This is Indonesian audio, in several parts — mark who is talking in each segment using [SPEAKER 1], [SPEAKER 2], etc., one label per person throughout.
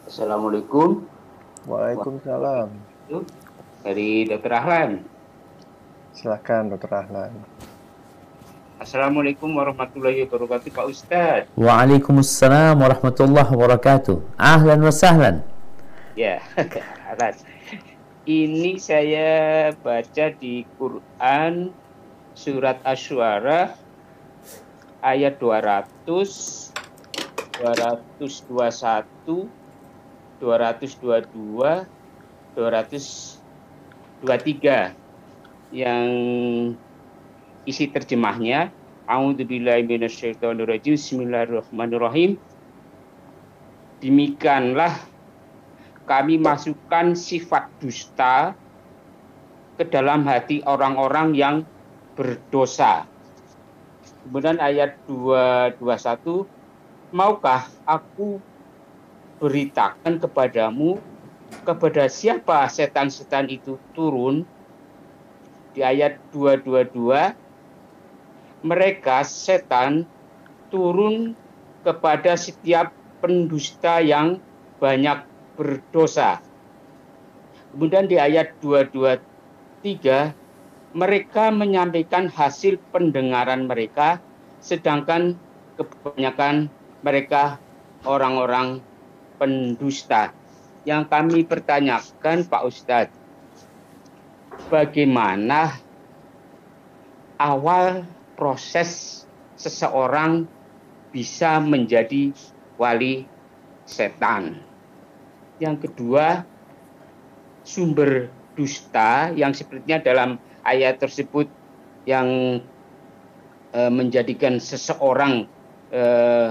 [SPEAKER 1] Assalamualaikum
[SPEAKER 2] Waalaikumsalam.
[SPEAKER 1] warahmatullahi dari Dr. Ahlan.
[SPEAKER 2] Silakan Dokter Rahlan.
[SPEAKER 1] Assalamualaikum warahmatullahi wabarakatuh Pak Ustadz.
[SPEAKER 3] Waalaikumsalam warahmatullahi wabarakatuh. Ahlan wa sahlan.
[SPEAKER 1] Ya, Ahlan. Ini saya baca di Quran surat Asy-Syu'ara ayat 200, 221, 222, 223 yang isi terjemahnya A'udzubillahi minasyaitonirrajim. Bismillahirrahmanirrahim. Demikianlah kami masukkan sifat dusta ke dalam hati orang-orang yang berdosa. Kemudian ayat 221, maukah aku beritakan kepadamu kepada siapa setan-setan itu turun? Di ayat 222, mereka setan turun kepada setiap pendusta yang banyak berdosa. Kemudian di ayat 223, mereka menyampaikan hasil pendengaran mereka, sedangkan kebanyakan mereka orang-orang pendusta. Yang kami pertanyakan Pak Ustadz, bagaimana awal proses seseorang bisa menjadi wali setan? Yang kedua, sumber dusta yang sepertinya dalam ayat tersebut yang menjadikan seseorang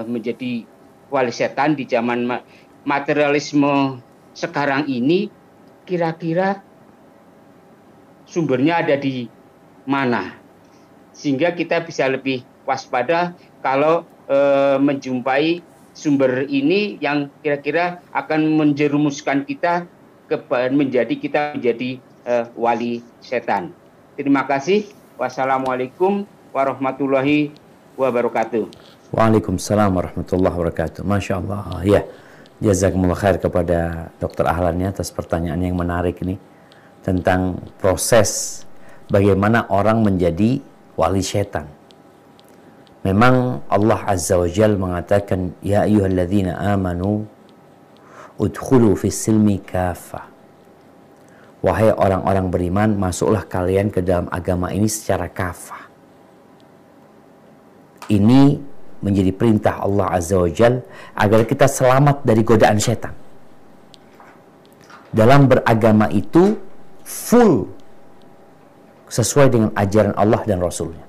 [SPEAKER 1] menjadi wali setan di zaman materialisme sekarang ini, kira-kira sumbernya ada di mana? Sehingga kita bisa lebih waspada kalau menjumpai sumber ini yang kira-kira akan menjerumuskan kita menjadi wali setan. Terima kasih. Wassalamualaikum warahmatullahi wabarakatuh.
[SPEAKER 3] Waalaikumsalam warahmatullahi wabarakatuh. Masya Allah. Ya, jazakumullah khair kepada Dr. Ahlan ya atas pertanyaan yang menarik ini tentang proses bagaimana orang menjadi wali setan. Memang Allah Azza wa Jalla mengatakan, ya ayyuhalladzina amanu udkhulu fis silmi kafah. Wahai orang-orang beriman, masuklah kalian ke dalam agama ini secara kafah. Ini menjadi perintah Allah Azza wa Jalla agar kita selamat dari godaan setan. Dalam beragama itu full sesuai dengan ajaran Allah dan Rasulnya.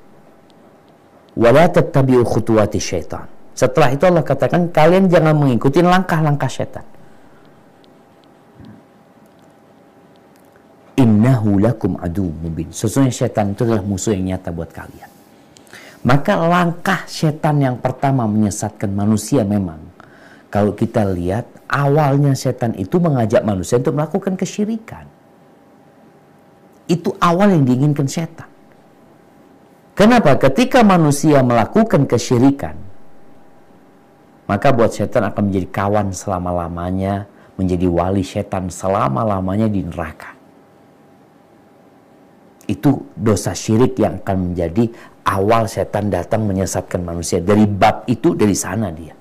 [SPEAKER 3] Wala tattabi'u khutuwati syaitan. Setelah itu Allah katakan, kalian jangan mengikuti langkah-langkah syaitan. Innahu lakum adu mubin. Sesungguhnya syaitan itu adalah musuh yang nyata buat kalian. Maka langkah syaitan yang pertama menyesatkan manusia memang, kalau kita lihat awalnya syaitan itu mengajak manusia untuk melakukan kesyirikan. Itu awal yang diinginkan syaitan. Kenapa? Ketika manusia melakukan kesyirikan, maka buat syaitan akan menjadi kawan selama-lamanya, menjadi wali syaitan selama-lamanya di neraka. Itu dosa syirik yang akan menjadi awal setan datang menyesatkan manusia. Dari bab itu, dari sana dia.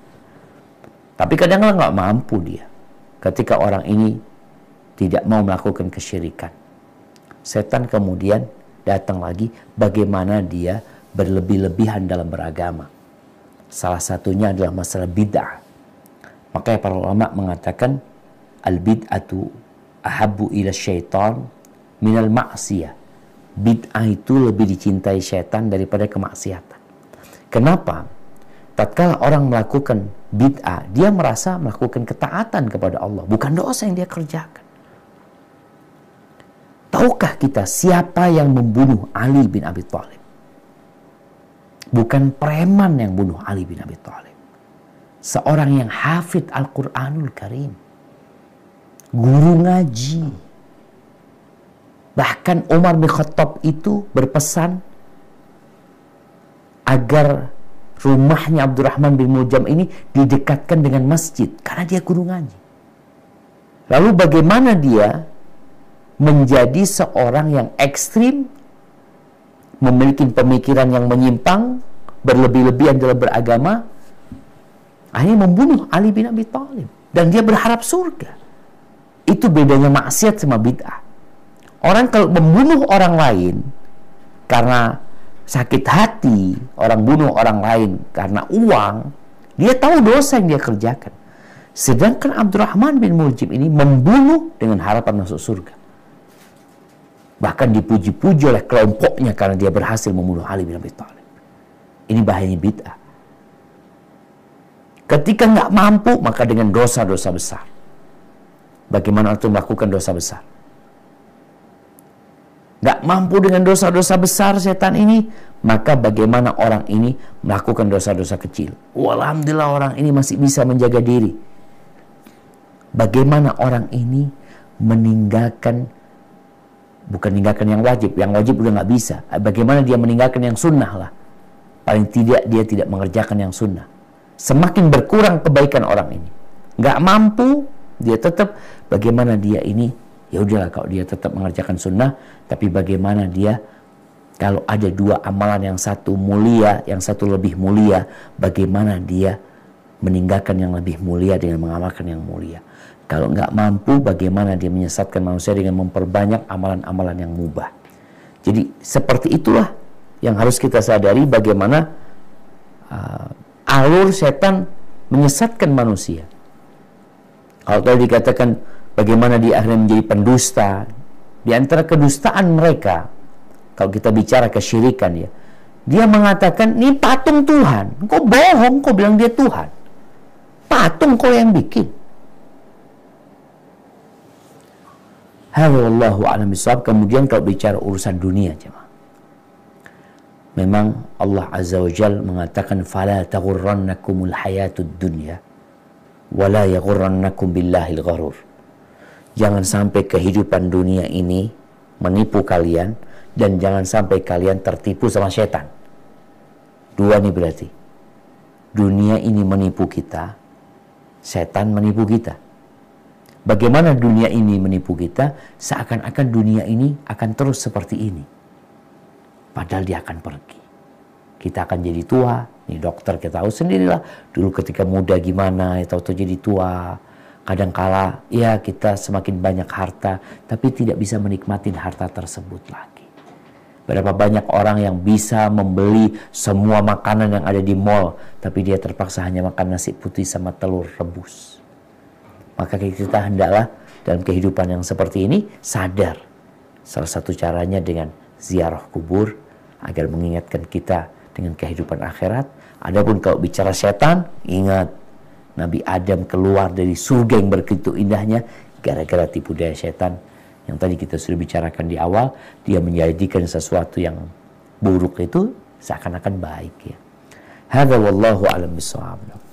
[SPEAKER 3] Tapi kadang-kadang nggak mampu dia. Ketika orang ini tidak mau melakukan kesyirikan, setan kemudian datang lagi bagaimana dia berlebih-lebihan dalam beragama. Salah satunya adalah masalah bid'ah. Makanya para ulama mengatakan al-bid'atu ahabbu ila syaitan minal ma'siyah. Bid'ah itu lebih dicintai syaitan daripada kemaksiatan. Kenapa? Tatkala orang melakukan bid'ah, dia merasa melakukan ketaatan kepada Allah, bukan dosa yang dia kerjakan. Tahukah kita siapa yang membunuh Ali bin Abi Thalib? Bukan preman yang bunuh Ali bin Abi Thalib. Seorang yang hafid Al-Quranul Karim. Guru ngaji. Bahkan Umar bin Khattab itu berpesan agar rumahnya Abdurrahman bin Muljam ini didekatkan dengan masjid. Karena dia guru ngaji. Lalu bagaimana dia menjadi seorang yang ekstrim, memiliki pemikiran yang menyimpang, berlebih-lebihan dalam beragama, akhirnya membunuh Ali bin Abi Thalib. Dan dia berharap surga. Itu bedanya maksiat sama bid'ah. Orang kalau membunuh orang lain karena sakit hati, orang bunuh orang lain karena uang, dia tahu dosa yang dia kerjakan. Sedangkan Abdurrahman bin Muljim ini membunuh dengan harapan masuk surga. Bahkan dipuji-puji oleh kelompoknya karena dia berhasil membunuh Ali bin Abi Thalib. Ini bahayanya bid'ah. Ketika nggak mampu, maka dengan dosa-dosa besar. Bagaimana itu melakukan dosa besar? Nggak mampu dengan dosa-dosa besar setan ini, maka bagaimana orang ini melakukan dosa-dosa kecil? Alhamdulillah orang ini masih bisa menjaga diri. Bagaimana orang ini meninggalkan, bukan meninggalkan yang wajib udah nggak bisa. Bagaimana dia meninggalkan yang sunnah lah? Paling tidak dia tidak mengerjakan yang sunnah. Semakin berkurang kebaikan orang ini. Nggak mampu, dia tetap bagaimana dia ini, ya udahlah kalau dia tetap mengerjakan sunnah, tapi bagaimana dia kalau ada dua amalan, yang satu mulia, yang satu lebih mulia, bagaimana dia meninggalkan yang lebih mulia dengan mengamalkan yang mulia. Kalau nggak mampu, bagaimana dia menyesatkan manusia dengan memperbanyak amalan-amalan yang mubah. Jadi seperti itulah yang harus kita sadari, bagaimana alur setan menyesatkan manusia. Kalau tadi dikatakan bagaimana dia akhirnya menjadi pendusta, di antara kedustaan mereka, kalau kita bicara kesyirikan ya, dia mengatakan, ini patung Tuhan. Kau bohong, kau bilang dia Tuhan. Patung kau yang bikin. Wallahu a'lam bishawab. Kemudian kalau bicara urusan dunia, jemaah, memang Allah Azza wa Jalla mengatakan, fala taghurrannakumul hayatud dunya wala yaghurrannakum billahil gharur. Jangan sampai kehidupan dunia ini menipu kalian, dan jangan sampai kalian tertipu sama setan. Dua nih berarti. Dunia ini menipu kita, setan menipu kita. Bagaimana dunia ini menipu kita? Seakan-akan dunia ini akan terus seperti ini. Padahal dia akan pergi. Kita akan jadi tua. Nih dokter kita tahu sendirilah. Dulu ketika muda gimana, ya tahu-tahu jadi tua. Kadangkala ya kita semakin banyak harta, tapi tidak bisa menikmati harta tersebut lagi. Berapa banyak orang yang bisa membeli semua makanan yang ada di mall, tapi dia terpaksa hanya makan nasi putih sama telur rebus. Maka kita hendaklah dalam kehidupan yang seperti ini sadar. Salah satu caranya dengan ziarah kubur, agar mengingatkan kita dengan kehidupan akhirat. Adapun kalau bicara setan, ingat Nabi Adam keluar dari surga yang begitu indahnya gara-gara tipu daya setan yang tadi kita sudah bicarakan di awal. Dia menjadikan sesuatu yang buruk itu seakan-akan baik ya. Hadza wallahu a'lam bishawab.